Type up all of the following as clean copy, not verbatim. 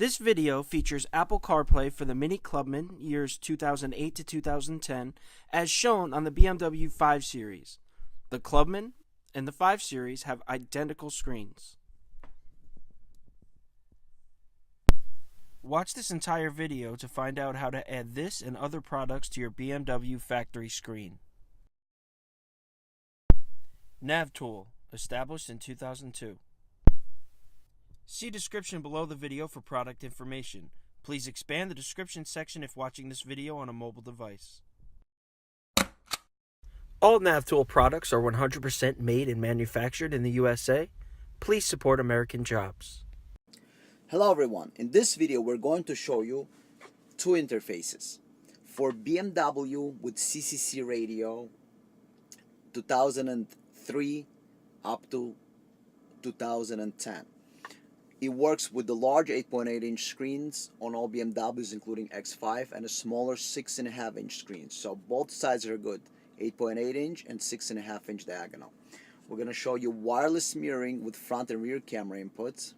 This video features Apple CarPlay for the Mini Clubman years 2008 to 2010 as shown on the BMW 5 Series. The Clubman and the 5 Series have identical screens. Watch this entire video to find out how to add this and other products to your BMW factory screen. NavTool, established in 2002. See description below the video for product information. Please expand the description section if watching this video on a mobile device. All NavTool products are 100% made and manufactured in the USA. Please support American jobs. Hello everyone, in this video we're going to show you two interfaces for BMW with CCC radio 2003 up to 2010. It works with the large 8.8-inch screens on all BMWs including X5 and a smaller 6.5-inch screen. So both sides are good, 8.8-inch and 6.5-inch diagonal. We're going to show you wireless mirroring with front and rear camera inputs.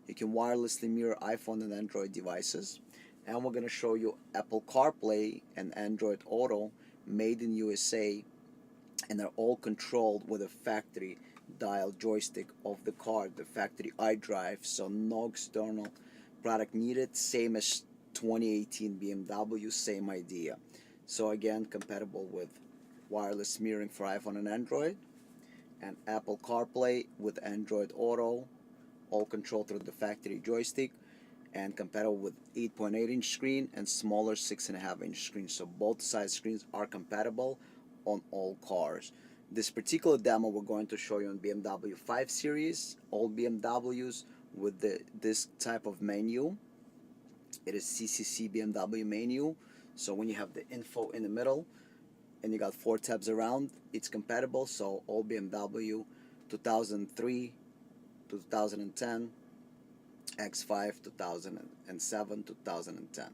You can wirelessly mirror iPhone and Android devices. And we're going to show you Apple CarPlay and Android Auto made in USA, and they're all controlled with a factory dial joystick of the car, the factory iDrive, so no external product needed, same as 2018 BMW, same idea. So again, compatible with wireless mirroring for iPhone and Android, and Apple CarPlay with Android Auto, all controlled through the factory joystick, and compatible with 8.8-inch screen and smaller 6.5-inch screen. So both side screens are compatible on all cars. This particular demo we're going to show you on BMW 5 Series, all BMWs with this type of menu. It is CCC BMW menu. So when you have the info in the middle and you got 4 tabs around, it's compatible. So all BMW 2003 to 2010, X5 2007 2010.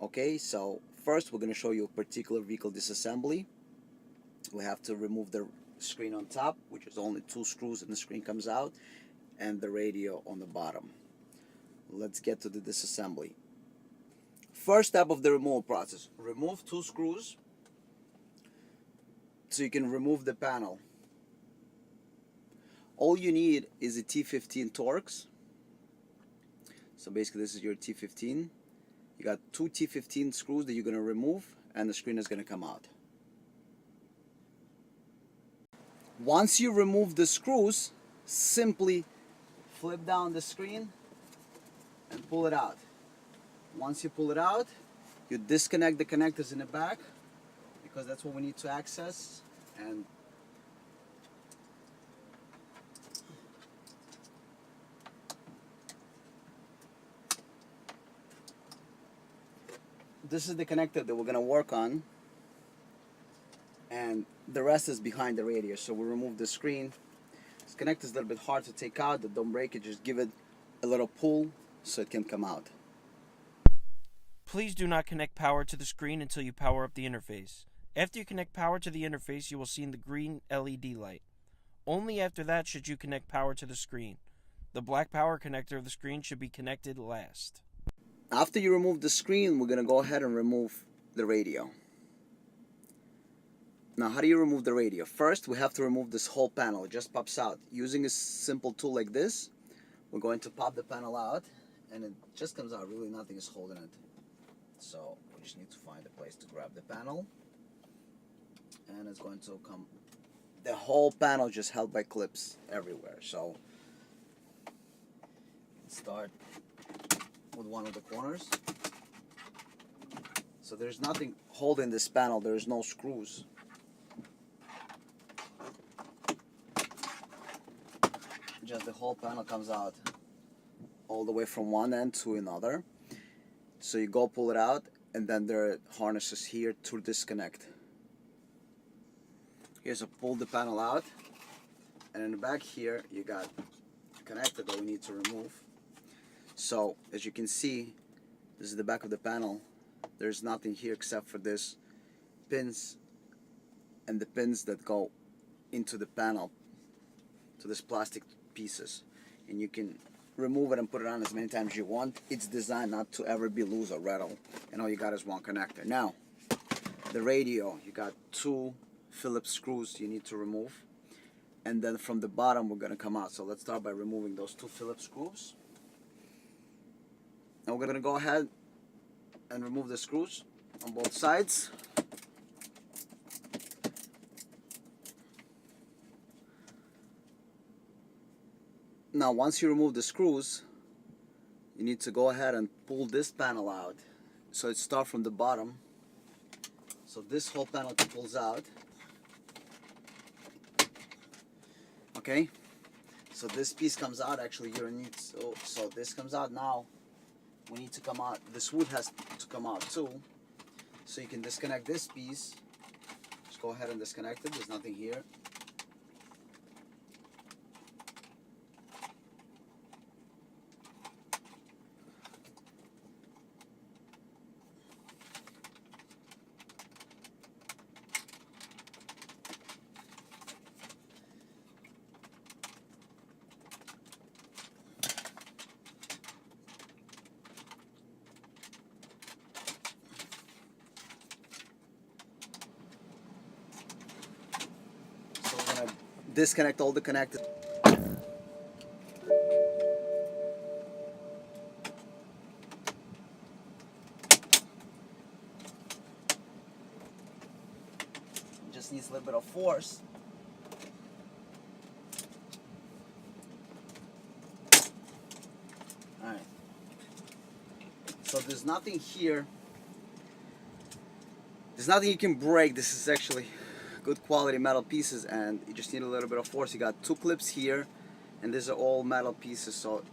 Okay, so first we're going to show you a particular vehicle disassembly. We have to remove the screen on top, which is only 2 screws and the screen comes out, and the radio on the bottom. Let's get to the disassembly. First step of the removal process, remove 2 screws so you can remove the panel. All you need is a T15 Torx. So basically this is your T15. You got 2 T15 screws that you're going to remove, and the screen is going to come out. Once you remove the screws, simply flip down the screen and pull it out. Once you pull it out, you disconnect the connectors in the back, because that's what we need to access. And this is the connector that we're going to work on, and the rest is behind the radio. So we remove the screen. This connector is a little bit hard to take out, but don't break it, just give it a little pull so it can come out. Please do not connect power to the screen until you power up the interface. After you connect power to the interface, you will see the green LED light. Only after that should you connect power to the screen. The black power connector of the screen should be connected last. After you remove the screen, we're going to go ahead and remove the radio. Now, how do you remove the radio? First, we have to remove this whole panel. It just pops out. Using a simple tool like this, we're going to pop the panel out, and it just comes out. Really, nothing is holding it. So we just need to find a place to grab the panel, and it's going to come. The whole panel just held by clips everywhere. So let's start with one of the corners. So there's nothing holding this panel. There's no screws. Just the whole panel comes out all the way from one end to another. So you go pull it out, and then there are harnesses here to disconnect. Here's a pull the panel out, and in the back here you got a connector that we need to remove. So as you can see, this is the back of the panel. There's nothing here except for this pins and the pins that go into the panel, to this plastic pieces, and you can remove it and put it on as many times as you want. It's designed not to ever be loose or rattle, and all you got is one connector. Now, the radio, you got two Phillips screws you need to remove, and then from the bottom we're gonna come out. So let's start by removing those two Phillips screws. And we're gonna go ahead and remove the screws on both sides. Now, once you remove the screws, you need to go ahead and pull this panel out. So it starts from the bottom. So this whole panel pulls out. Okay? So this piece comes out. Actually, you don't need, so this comes out. Now we need to come out. This wood has to come out too. So you can disconnect this piece. Just go ahead and disconnect it. There's nothing here. So we're gonna disconnect all the connectors. Just needs a little bit of force. Alright. So there's nothing here. There's nothing you can break. This is actually good quality metal pieces, and you just need a little bit of force. You got two clips here, and these are all metal pieces, so it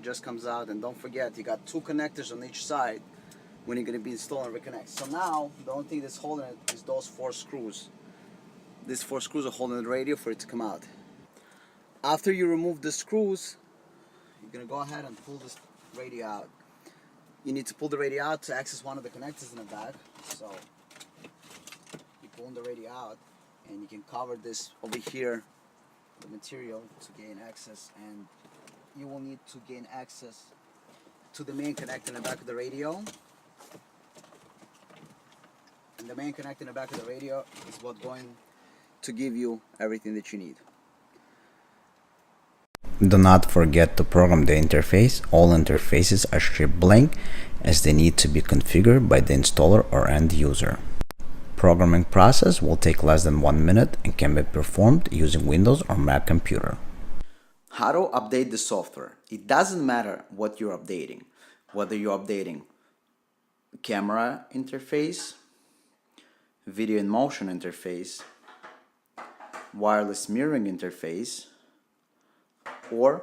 just comes out. And don't forget, you got two connectors on each side when you're going to be installing and reconnect. So now, the only thing that's holding it is those four screws. These four screws are holding the radio for it to come out. After you remove the screws, you're going to go ahead and pull this radio out. You need to pull the radio out to access one of the connectors in the back. So you pull the radio out, and you can cover this over here, the material, to gain access. And you will need to gain access to the main connector in the back of the radio. And the main connector in the back of the radio is what's going to give you everything that you need. Do not forget to program the interface. All interfaces are shipped blank as they need to be configured by the installer or end user. Programming process will take less than 1 minute and can be performed using Windows or Mac computer. How to update the software. It doesn't matter what you're updating, whether you're updating camera interface, video in motion interface, wireless mirroring interface, or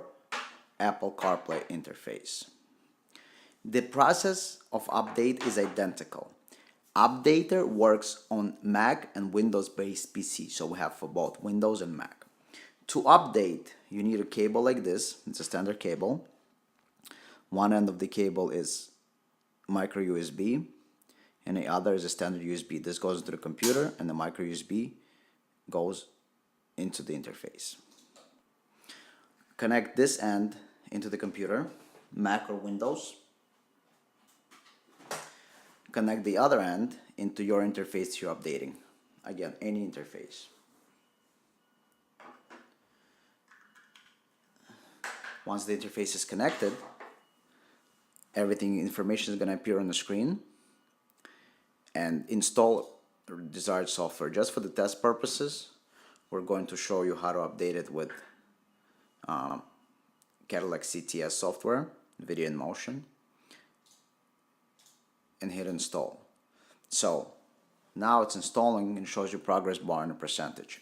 Apple CarPlay interface. The process of update is identical. Updater works on Mac and Windows-based PC, so we have for both Windows and Mac. To update, you need a cable like this. It's a standard cable. One end of the cable is micro USB, and the other is a standard USB. This goes into the computer, and the micro USB goes into the interface. Connect this end into the computer, Mac or Windows. Connect the other end into your interface you're updating. Again, any interface. Once the interface is connected, information is going to appear on the screen, and install desired software. Just for the test purposes, we're going to show you how to update it with Cadillac CTS software, video in motion, and hit install. So now it's installing and shows you progress bar and a percentage.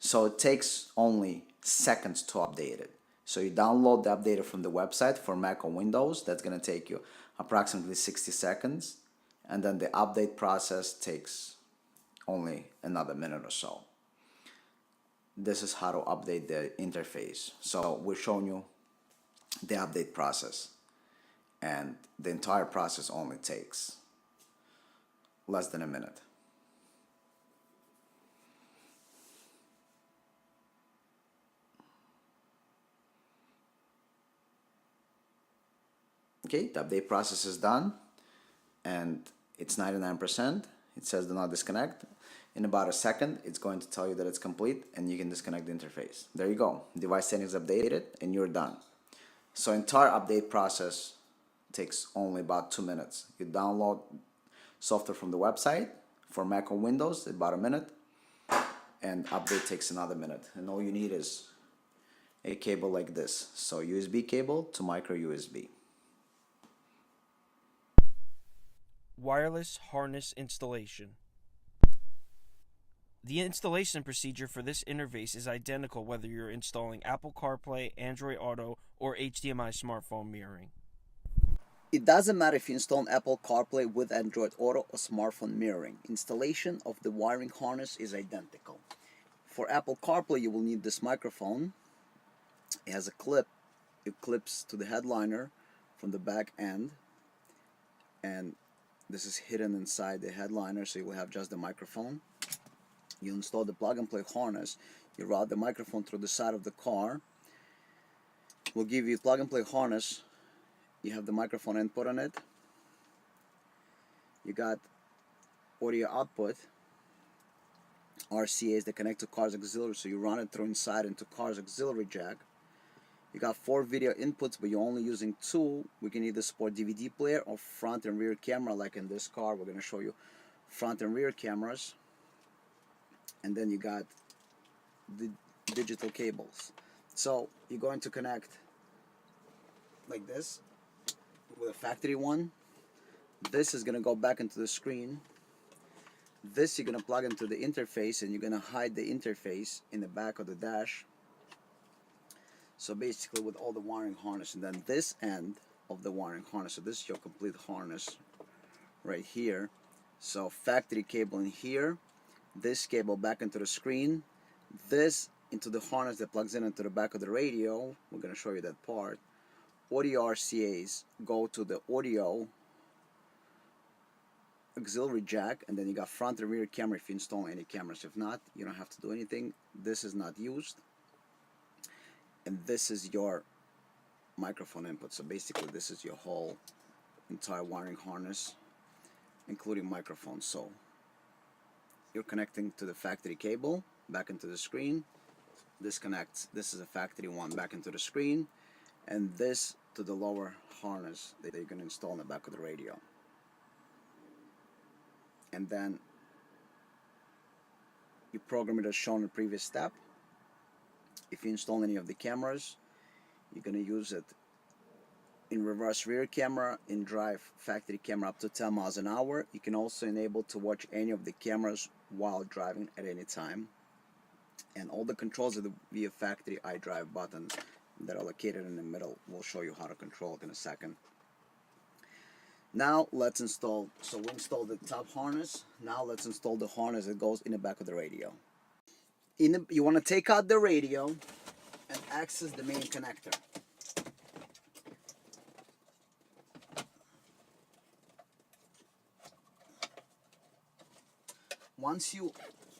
So it takes only seconds to update it. So you download the updater from the website for Mac or Windows. That's going to take you approximately 60 seconds. And then the update process takes only another minute or so. This is how to update the interface. So we're showing you the update process, and the entire process only takes less than a minute. Okay, the update process is done and it's 99%. It says do not disconnect. In about a second, it's going to tell you that it's complete and you can disconnect the interface. There you go. Device settings updated and you're done. So entire update process takes only about 2 minutes. You download software from the website. For Mac or Windows, about a minute, and update takes another minute. And all you need is a cable like this. So USB cable to micro USB. Wireless harness installation. The installation procedure for this interface is identical whether you're installing Apple CarPlay, Android Auto, or HDMI smartphone mirroring. It doesn't matter if you install Apple CarPlay with Android Auto or smartphone mirroring. Installation of the wiring harness is identical. For Apple CarPlay, you will need this microphone. It has a clip. It clips to the headliner from the back end. And this is hidden inside the headliner, so you will have just the microphone. You install the plug-and-play harness. You route the microphone through the side of the car. We'll give you plug-and-play harness. You have the microphone input on it. You got audio output. RCAs that connect to car's auxiliary, so you run it through inside into car's auxiliary jack. You got 4 video inputs, but you're only using 2. We can either support DVD player or front and rear camera, like in this car. We're going to show you front and rear cameras. And then you got the digital cables. So you're going to connect like this with a factory one. This is going to go back into the screen. This you're going to plug into the interface, and you're going to hide the interface in the back of the dash. So basically with all the wiring harness, and then this end of the wiring harness. So this is your complete harness right here. So factory cable in here, this cable back into the screen, this into the harness that plugs in into the back of the radio. We're going to show you that part. Audio RCAs go to the audio auxiliary jack, and then you got front and rear camera if you install any cameras. If not, you don't have to do anything. This is not used. And this is your microphone input. So basically this is your whole entire wiring harness, including microphones. So you're connecting to the factory cable back into the screen. This connects, this is a factory one, back into the screen, and this to the lower harness that you're going to install in the back of the radio. And then you program it as shown in the previous step. If you install any of the cameras, you're going to use it in reverse rear camera, in drive factory camera up to 10 miles an hour. You can also enable to watch any of the cameras while driving at any time. And all the controls are via factory iDrive button that are located in the middle. We'll show you how to control it in a second. Now let's install, so we installed the top harness. Now let's install the harness that goes in the back of the radio. You want to take out the radio and access the main connector. Once you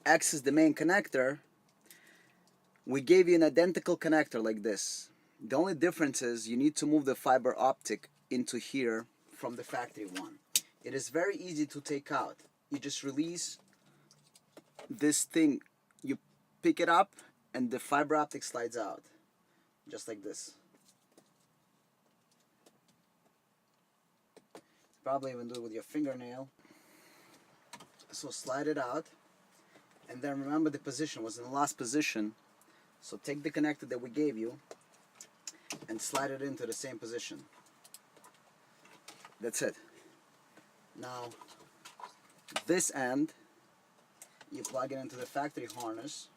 access the main connector, we gave you an identical connector like this. The only difference is you need to move the fiber optic into here from the factory one. It is very easy to take out. You just release this thing, you pick it up, and the fiber optic slides out, just like this. Probably even do it with your fingernail. So slide it out, and then remember the position was in the last position. So take the connector that we gave you and slide it into the same position. That's it. Now this end you plug it into the factory harness.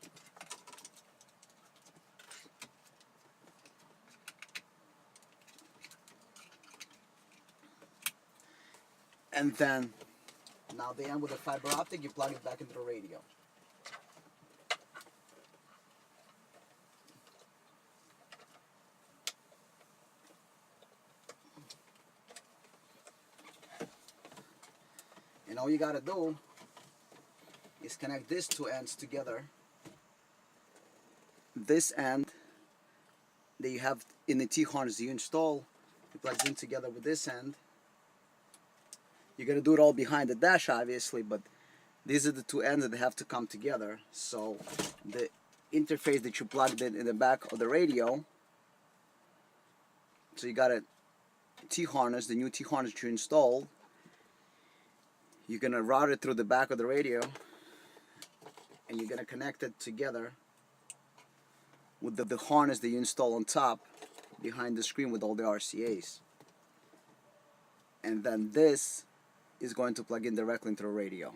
And then now the end with the fiber optic, you plug it back into the radio. And all you gotta do is connect these two ends together. This end that you have in the T-harness you install It plugs in together with this end. You're gonna do it all behind the dash, obviously, but these are the two ends that have to come together. So the interface that you plugged in the back of the radio, so you got a T-harness, the new T-harness you installed, you're gonna route it through the back of the radio, and you're gonna connect it together with the harness that you install on top behind the screen with all the RCAs. And then this is going to plug in directly into the radio.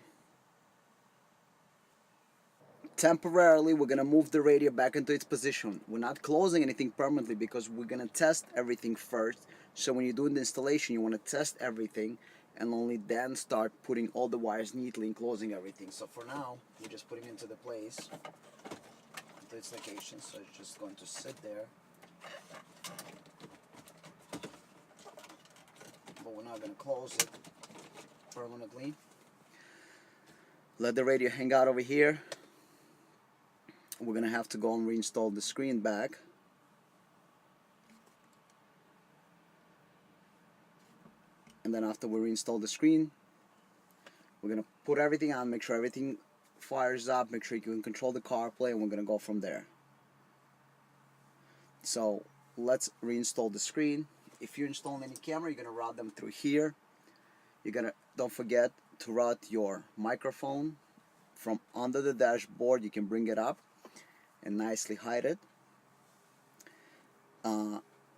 Temporarily, we're going to move the radio back into its position. We're not closing anything permanently because we're going to test everything first. So when you're doing the installation, you want to test everything and only then start putting all the wires neatly and closing everything. So for now, we're just putting it into the place, into its location. So it's just going to sit there. But we're not going to close it permanently. Let the radio hang out over here. We're gonna have to go and reinstall the screen back. And then after we reinstall the screen, we're gonna put everything on, make sure everything fires up, make sure you can control the CarPlay, and we're gonna go from there. So let's reinstall the screen. If you're installing any camera, you're gonna route them through here. You're gonna, don't forget to route your microphone from under the dashboard. You can bring it up and nicely hide it.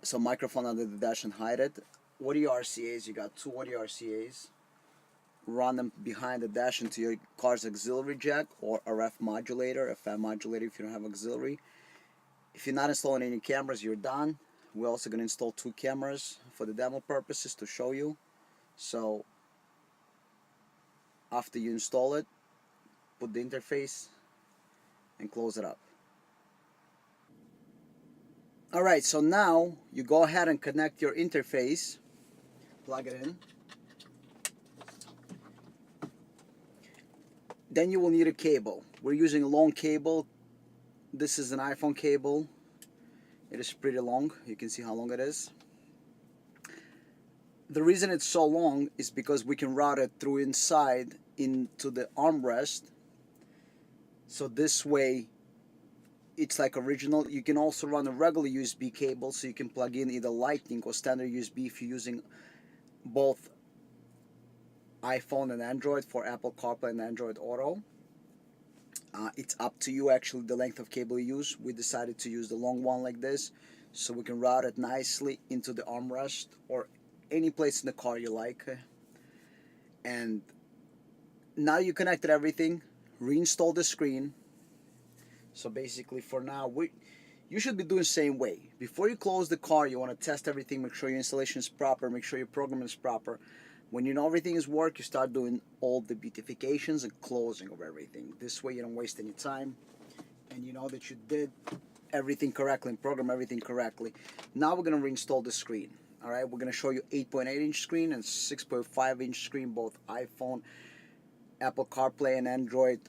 So microphone under the dash and hide it. Audio RCAs, you got two audio RCAs. Run them behind the dash into your car's auxiliary jack or a ref modulator, a fan modulator if you don't have auxiliary. If you're not installing any cameras, you're done. We're also going to install two cameras for the demo purposes to show you. So after you install it, put the interface and close it up. Alright, so now you go ahead and connect your interface, plug it in. Then you will need a cable. We're using a long cable. This is an iPhone cable. It is pretty long. You can see how long it is. The reason it's so long is because we can route it through inside into the armrest. So this way it's like original. You can also run a regular USB cable, so you can plug in either Lightning or standard USB if you're using both iPhone and Android for Apple CarPlay and Android Auto. It's up to you actually the length of cable you use. We decided to use the long one like this so we can route it nicely into the armrest or any place in the car you like. And now you connected everything, reinstall the screen. So basically for now, you should be doing the same way. Before you close the car, you want to test everything, make sure your installation is proper, make sure your program is proper. When you know everything is work, you start doing all the beautifications and closing of everything. This way you don't waste any time and you know that you did everything correctly and program everything correctly. Now we're going to reinstall the screen. Alright, we're going to show you 8.8-inch screen and 6.5-inch screen, both iPhone, Apple CarPlay and Android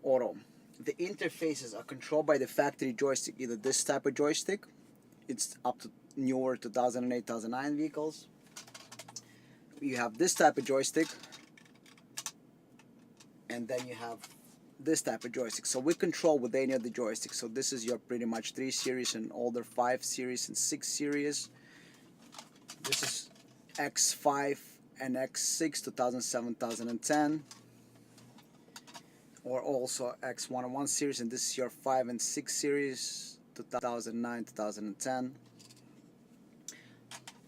Auto. The interfaces are controlled by the factory joystick, either this type of joystick, it's up to newer 2008, 2009 vehicles. You have this type of joystick, and then you have this type of joystick. So we control with any of the joysticks. So this is your pretty much 3 series and older 5 series and 6 series. This is X5 and X6 2007, 2010. Or also X101 series, and this is your 5 and 6 series 2009, 2010.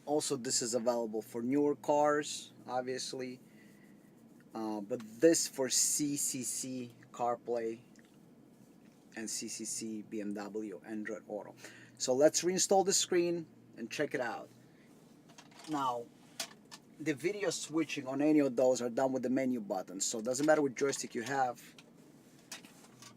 Also, this is available for newer cars, obviously, but this for CCC CarPlay and CCC BMW Android Auto. So let's reinstall the screen and check it out. Now, the video switching on any of those are done with the menu buttons, so it doesn't matter what joystick you have.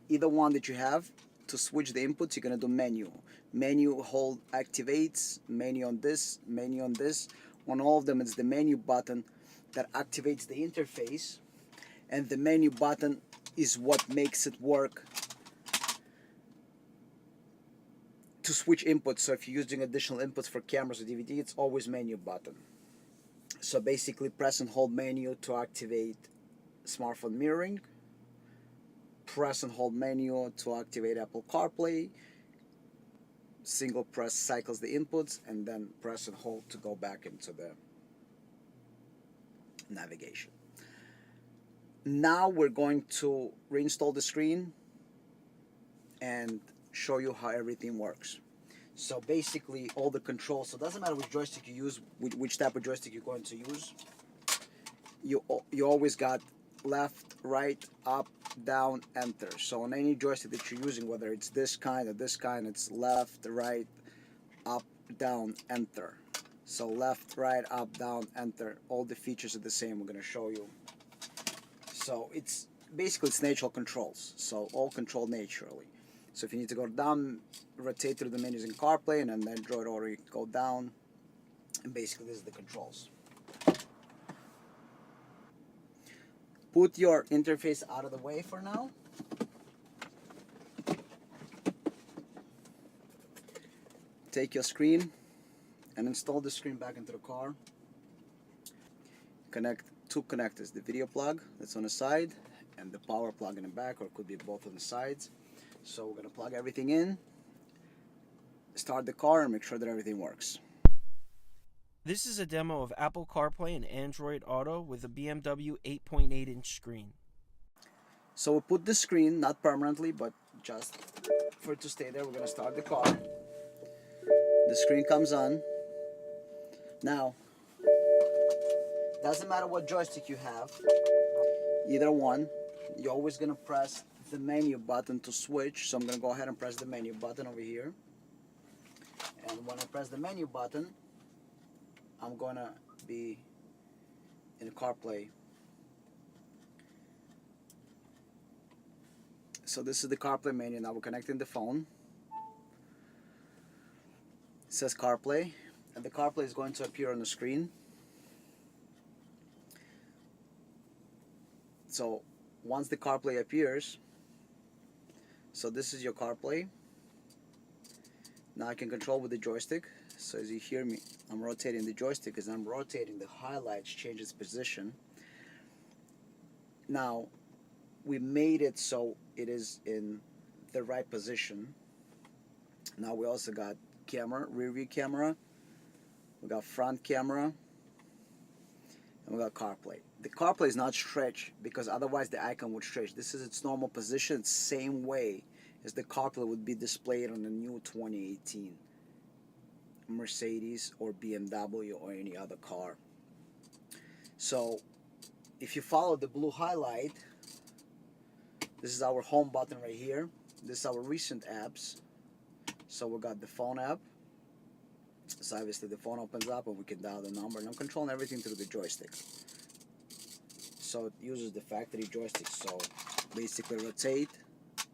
Either one that you have, to switch the inputs, you're going to do menu. Menu hold activates, menu on this, menu on this. On all of them, it's the menu button that activates the interface, and the menu button is what makes it work to switch inputs. So if you're using additional inputs for cameras or DVD, it's always menu button. So basically press and hold menu to activate smartphone mirroring. Press and hold menu to activate Apple CarPlay. Single press cycles the inputs, and then press and hold to go back into the navigation. Now we're going to reinstall the screen and show you how everything works. So basically all the controls, so it doesn't matter which joystick you use, which type of joystick you're going to use, you always got left, right, up, down, enter. So on any joystick that you're using, whether it's this kind or this kind, it's left, right, up, down, enter. So left, right, up, down, enter. All the features are the same. We're going to show you. So it's basically it's natural controls. So all controlled naturally. So if you need to go down, rotate through the menus in CarPlay, and then Android Auto, you go down. And basically this is the controls. Put your interface out of the way for now. Take your screen and install the screen back into the car. Connect two connectors, the video plug that's on the side and the power plug in the back, or it could be both on the sides. So we're going to plug everything in, start the car, and make sure that everything works. This is a demo of Apple CarPlay and Android Auto with a BMW 8.8-inch screen. So we'll put the screen, not permanently, but just for it to stay there. We're going to start the car. The screen comes on. Now, doesn't matter what joystick you have, either one, you're always going to press the menu button to switch. So I'm going to go ahead and press the menu button over here. And when I press the menu button, I'm going to be in CarPlay. So this is the CarPlay menu. Now we're connecting the phone. It says CarPlay, and the CarPlay is going to appear on the screen. So once the CarPlay appears, so this is your CarPlay. Now I can control with the joystick. So as you hear me, I'm rotating the joystick. As I'm rotating, the highlights change its position. Now we made it so it is in the right position. Now we also got camera, rear view camera, we got front camera, and we got CarPlay. The CarPlay is not stretched because otherwise the icon would stretch. This is its normal position, it's same way as the CarPlay would be displayed on the new 2018 Mercedes or BMW or any other car. So if you follow the blue highlight, this is our home button right here. This is our recent apps. So we got the phone app. So obviously the phone opens up and we can dial the number, and I'm controlling everything through the joystick. So it uses the factory joystick. So basically rotate,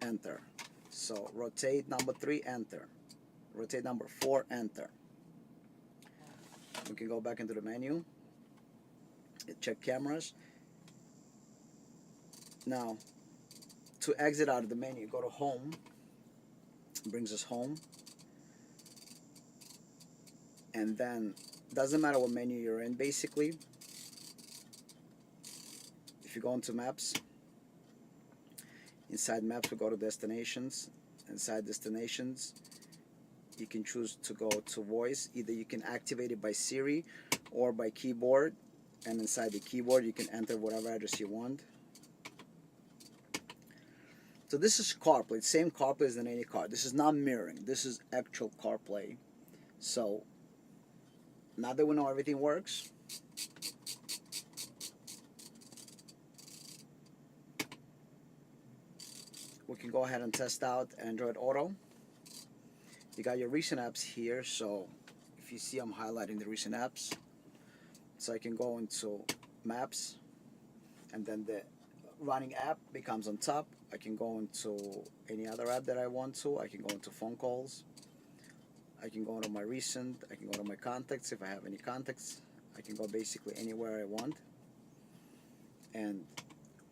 enter. So rotate number 3, enter. Rotate number 4, enter. We can go back into the menu, check cameras. Now to exit out of the menu, go to home. It brings us home. And then doesn't matter what menu you're in basically. If you go into maps, inside maps we go to destinations. Inside destinations you can choose to go to voice. Either you can activate it by Siri or by keyboard, and inside the keyboard you can enter whatever address you want. So this is CarPlay, same CarPlay as in any car. This is not mirroring, this is actual CarPlay. So now that we know everything works, we can go ahead and test out Android Auto. You got your recent apps here, so if you see I'm highlighting the recent apps, so I can go into maps, and then the running app becomes on top. I can go into any other app that I want to. I can go into phone calls. I can go into my recent. I can go to my contacts if I have any contacts. I can go basically anywhere I want. And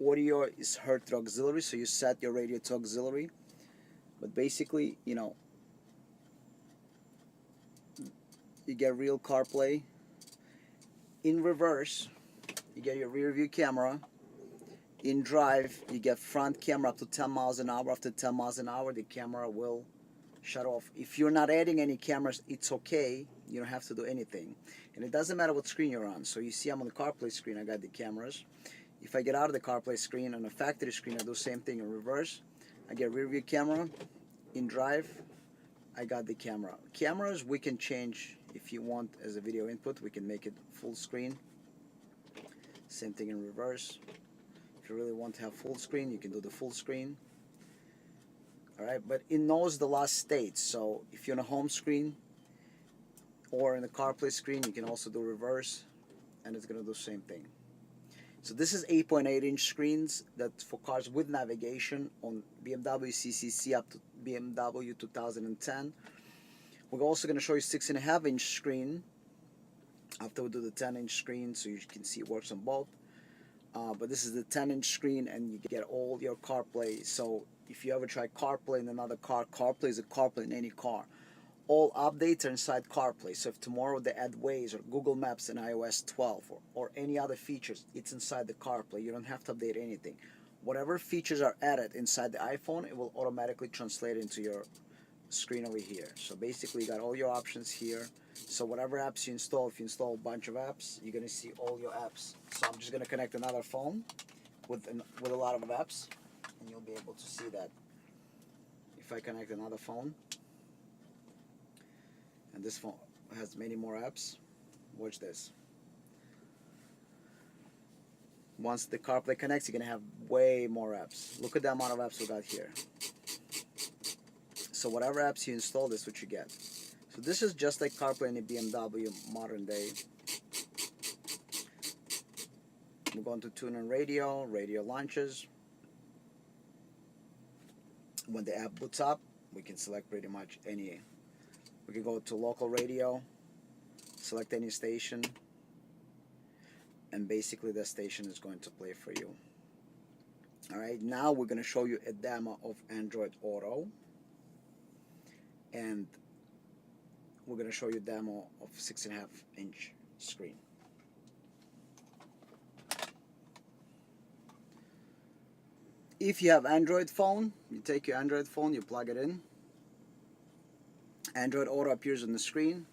audio is heard through auxiliary, so you set your radio to auxiliary. But basically, you know, you get real CarPlay. In reverse, you get your rear view camera. In drive, you get front camera up to 10 miles an hour. After 10 miles an hour, the camera will shut off. If you're not adding any cameras, it's okay. You don't have to do anything. And it doesn't matter what screen you're on. So you see I'm on the CarPlay screen, I got the cameras. If I get out of the CarPlay screen, on the factory screen, I do the same thing in reverse. I get rear view camera. In drive, I got the camera. Cameras we can change if you want as a video input. We can make it full screen. Same thing in reverse. If you really want to have full screen, you can do the full screen. Alright, but it knows the last state. So if you're on a home screen or in the CarPlay screen, you can also do reverse, and it's going to do the same thing. So this is 8.8-inch screens that's for cars with navigation on BMW CCC up to BMW 2010. We're also going to show you 6.5-inch screen after we do the 10-inch screen, so you can see it works on both. But this is the 10-inch screen, and you get all your CarPlay. So if you ever try CarPlay in another car, CarPlay is a CarPlay in any car. All updates are inside CarPlay. So if tomorrow they add Waze or Google Maps in iOS 12 or any other features, it's inside the CarPlay. You don't have to update anything. Whatever features are added inside the iPhone, it will automatically translate into your screen over here. So basically you got all your options here. So whatever apps you install, if you install a bunch of apps, you're going to see all your apps. So I'm just going to connect another phone with a lot of apps, and you'll be able to see that. If I connect another phone, and this phone has many more apps, watch this. Once the CarPlay connects, you're going to have way more apps. Look at the amount of apps we got here. So whatever apps you install, this is what you get. So this is just like CarPlay in a BMW modern day. We're going to tune in radio launches. When the app boots up, we can select pretty much any. We can go to local radio, select any station, and basically the station is going to play for you. Alright, now we're going to show you a demo of Android Auto, and we're going to show you a demo of 6.5-inch screen. If you have Android phone, you take your Android phone, you plug it in. Android Auto appears on the screen,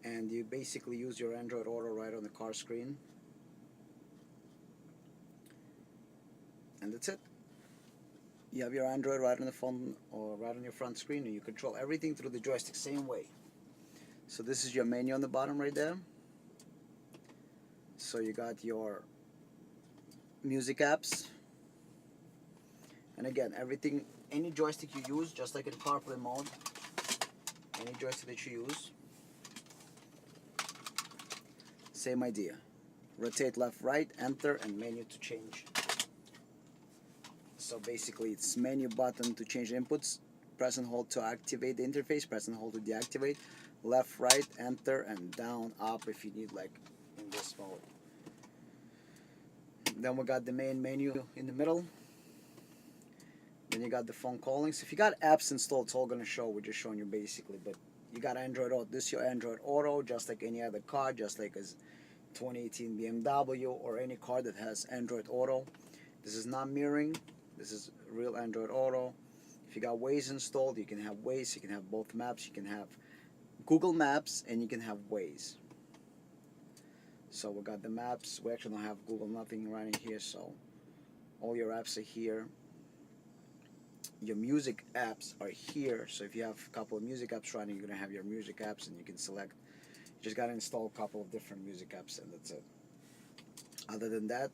and you basically use your Android Auto right on the car screen, and that's it. You have your Android right on the phone or right on your front screen, and you control everything through the joystick same way. So this is your menu on the bottom right there. So you got your music apps, and again, everything, any joystick you use, just like in CarPlay mode, any joystick that you use, same idea. Rotate left, right, enter, and menu to change. So basically it's menu button to change inputs, press and hold to activate the interface, press and hold to deactivate, left, right, enter, and down, up if you need, like in this mode. Then we got the main menu in the middle. Then you got the phone calling. So if you got apps installed, it's all going to show. We're just showing you basically. But you got Android Auto. This is your Android Auto, just like any other car, just like as 2018 BMW or any car that has Android Auto. This is not mirroring. This is real Android Auto. If you got Waze installed, you can have Waze. You can have both maps. You can have Google Maps, and you can have Waze. So we got the maps. We actually don't have Google nothing running here, so all your apps are here. Your music apps are here, so if you have a couple of music apps running, you're going to have your music apps, and you can select. You just got to install a couple of different music apps, and that's it. Other than that,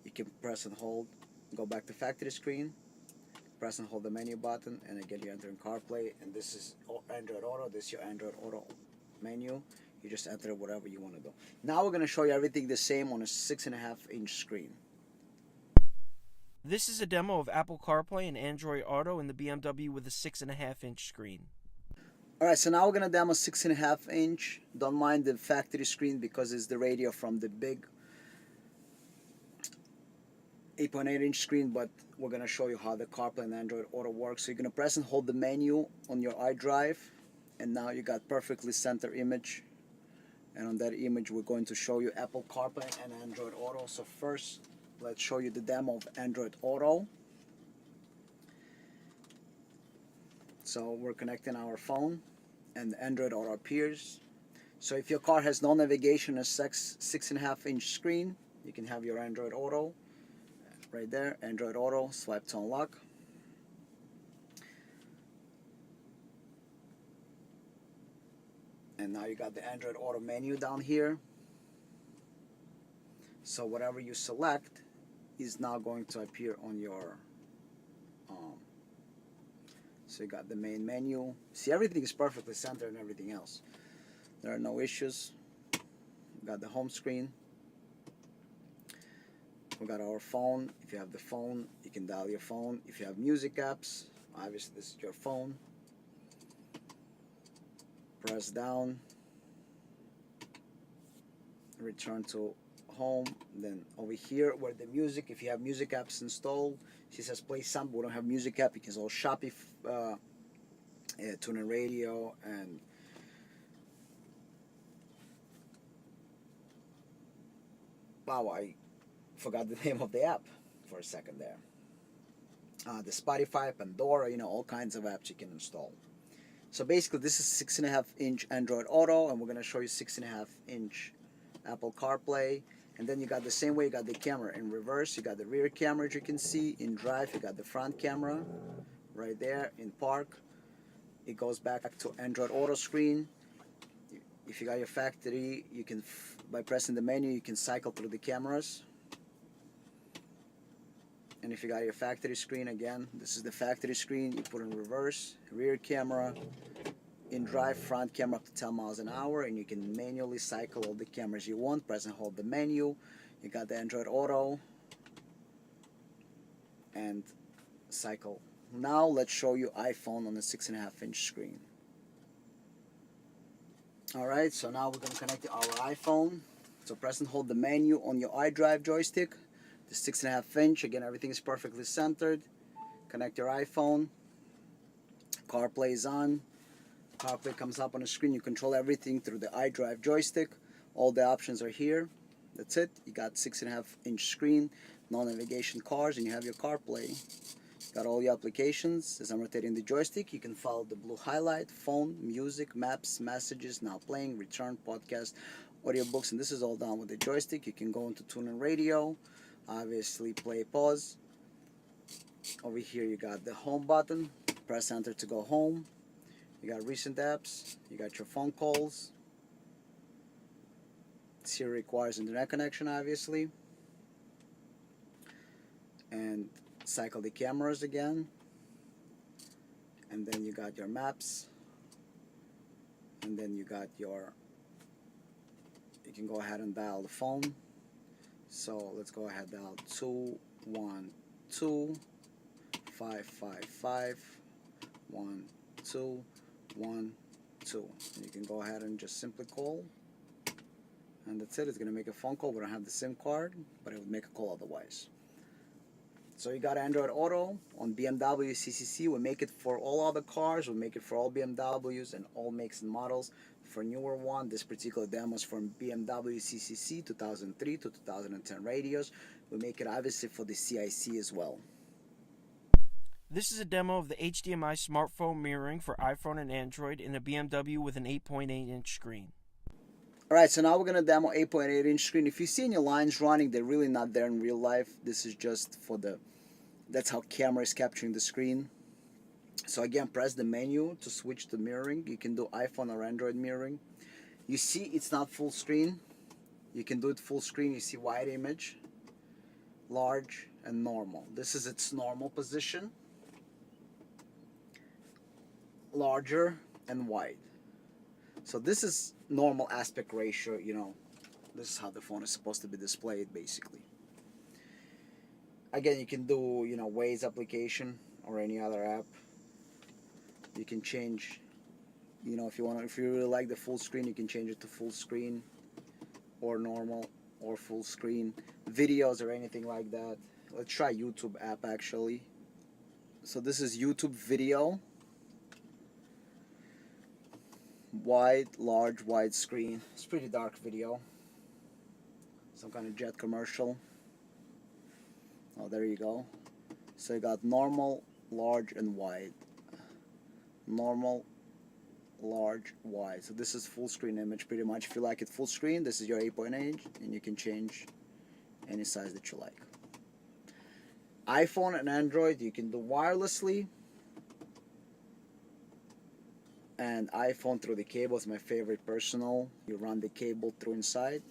you can press and hold, go back to factory screen, press and hold the menu button, and again you enter in CarPlay, and this is Android Auto. This is your Android Auto menu. You just enter whatever you want to do. Now we're going to show you everything the same on a 6.5-inch screen. This is a demo of Apple CarPlay and Android Auto in the BMW with a 6.5-inch screen. Alright, so now we're going to demo 6.5-inch. Don't mind the factory screen because it's the radio from the big 8.8-inch screen, but we're going to show you how the CarPlay and Android Auto works. So you're going to press and hold the menu on your iDrive, and now you got perfectly center image, and on that image we're going to show you Apple CarPlay and Android Auto. So first let's show you the demo of Android Auto. So we're connecting our phone and Android Auto appears. So if your car has no navigation, a 6.5-inch screen, you can have your Android Auto right there. Android Auto, swipe to unlock. And now you got the Android Auto menu down here. So whatever you select is now going to appear on your so you got the main menu. See, everything is perfectly centered and everything else. There are no issues. We got the home screen. We got our phone. If you have the phone, you can dial your phone. If you have music apps, obviously this is your phone. Press down. Return to home. Then over here where the music, if you have music apps installed, she says play some. We don't have music app. You can install Shopee, TuneIn Radio, and wow, I forgot the name of the app for a second there. The Spotify, Pandora, all kinds of apps you can install. So basically this is 6.5-inch Android Auto, and we're going to show you 6.5-inch Apple CarPlay. And then you got the same way, you got the camera in reverse, you got the rear camera, as you can see. In drive, you got the front camera right there. In park, it goes back to Android Auto screen. If you got your factory, you can, by pressing the menu, you can cycle through the cameras. And if you got your factory screen, again, this is the factory screen, you put in reverse, rear camera, in drive, front camera up to 10 miles an hour, and you can manually cycle all the cameras you want. Press and hold the menu. You got the Android Auto and cycle. Now let's show you iPhone on the 6.5-inch screen. Alright, so now we're going to connect our iPhone. So press and hold the menu on your iDrive joystick. The 6.5-inch, again, everything is perfectly centered. Connect your iPhone. CarPlay is on. CarPlay comes up on the screen. You control everything through the iDrive joystick. All the options are here. That's it. You got 6.5-inch screen, no navigation cars, and you have your CarPlay. Got all your applications. As I'm rotating the joystick, you can follow the blue highlight, phone, music, maps, messages, now playing, return, podcast, audiobooks, and this is all done with the joystick. You can go into TuneIn Radio, obviously play, pause. Over here you got the home button. Press enter to go home. You got recent apps. You got your phone calls. This here requires internet connection, obviously. And cycle the cameras again. And then you got your maps. And then you got your, you can go ahead and dial the phone. So let's go ahead and dial 212-555-1212. You can go ahead and just simply call, and that's it. It's gonna make a phone call. We don't have the SIM card, but it would make a call otherwise. So you got Android Auto on BMW CCC. We make it for all other cars. We make it for all BMWs and all makes and models. For newer one, this particular demo is from BMW CCC 2003 to 2010 radios. We make it obviously for the CIC as well. This is a demo of the HDMI smartphone mirroring for iPhone and Android in a BMW with an 8.8-inch screen. Alright, so now we're going to demo 8.8-inch screen. If you see any lines running, they're really not there in real life. This is just for the, that's how camera is capturing the screen. So again, press the menu to switch to mirroring. You can do iPhone or Android mirroring. You see it's not full screen. You can do it full screen. You see wide image, large, and normal. This is its normal position. Larger and wide. So this is normal aspect ratio, this is how the phone is supposed to be displayed basically. Again, you can do, Waze application or any other app. You can change, if you really like the full screen, you can change it to full screen or normal or full screen. Videos or anything like that. Let's try YouTube app actually. So this is YouTube video. large, wide screen. It's pretty dark video. Some kind of jet commercial. Oh, there you go. So you got normal, large, and wide. Normal, large, wide. So this is full screen image pretty much. If you like it full screen, this is your 8.8, and you can change any size that you like. iPhone and Android you can do wirelessly, and iPhone through the cable is my favorite personal. You run the cable through inside,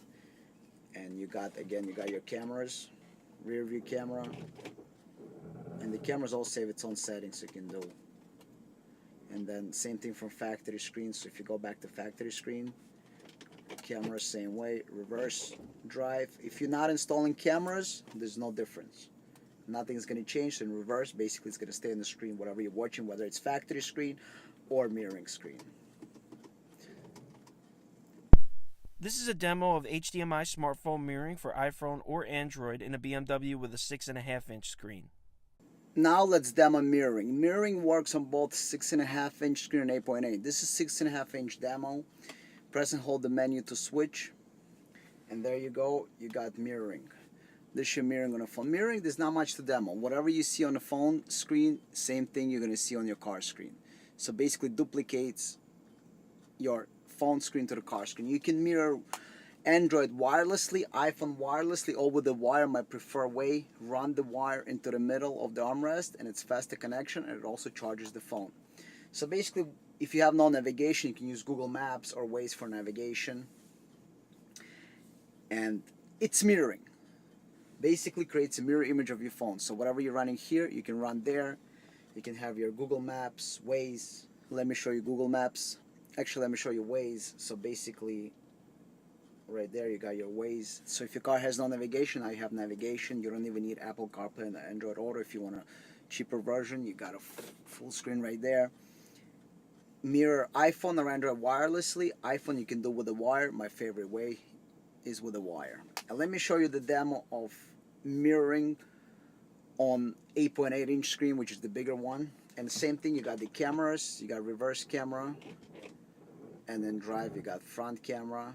and you got your cameras, rear view camera, and the cameras all save its own settings you can do. And then same thing from factory screen. So if you go back to factory screen, camera same way, reverse drive. If you're not installing cameras, there's no difference. Nothing's going to change. In reverse, basically it's going to stay on the screen whatever you're watching, whether it's factory screen or mirroring screen. This is a demo of HDMI smartphone mirroring for iPhone or Android in a BMW with a 6.5-inch screen. Now let's demo mirroring. Mirroring works on both 6.5-inch screen and 8.8. This is 6.5-inch demo. Press and hold the menu to switch, and there you go. You got mirroring. This is your mirroring on a phone. Mirroring, there's not much to demo. Whatever you see on the phone screen, same thing you're going to see on your car screen. So basically duplicates your phone screen to the car screen. You can mirror Android wirelessly, iPhone wirelessly, over the wire, my preferred way. Run the wire into the middle of the armrest, and it's faster connection, and it also charges the phone. So basically, if you have no navigation, you can use Google Maps or Waze for navigation. And it's mirroring. Basically creates a mirror image of your phone. So whatever you're running here, you can run there. You can have your Google Maps, Waze. Let me show you Google Maps. Actually, let me show you Waze. So basically, right there you got your Waze. So if your car has no navigation, now you have navigation. You don't even need Apple CarPlay and Android Auto. If you want a cheaper version, you got a full screen right there. Mirror iPhone or Android wirelessly. iPhone you can do with a wire. My favorite way is with a wire. And let me show you the demo of mirroring on 8.8-inch screen, which is the bigger one. And the same thing, you got the cameras, you got reverse camera, and then drive you got front camera,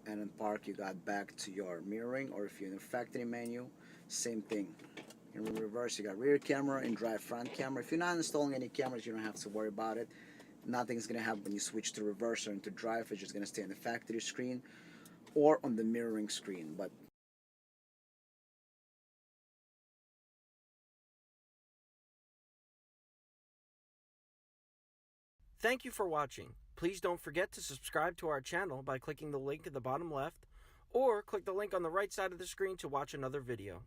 and in park you got back to your mirroring. Or if you're in the factory menu, same thing. In reverse you got rear camera, in drive front camera. If you're not installing any cameras, you don't have to worry about it. Nothing's gonna happen when you switch to reverse or into drive. It's just gonna stay on the factory screen or on the mirroring screen. But Thank you for watching. Please don't forget to subscribe to our channel by clicking the link at the bottom left, or click the link on the right side of the screen to watch another video.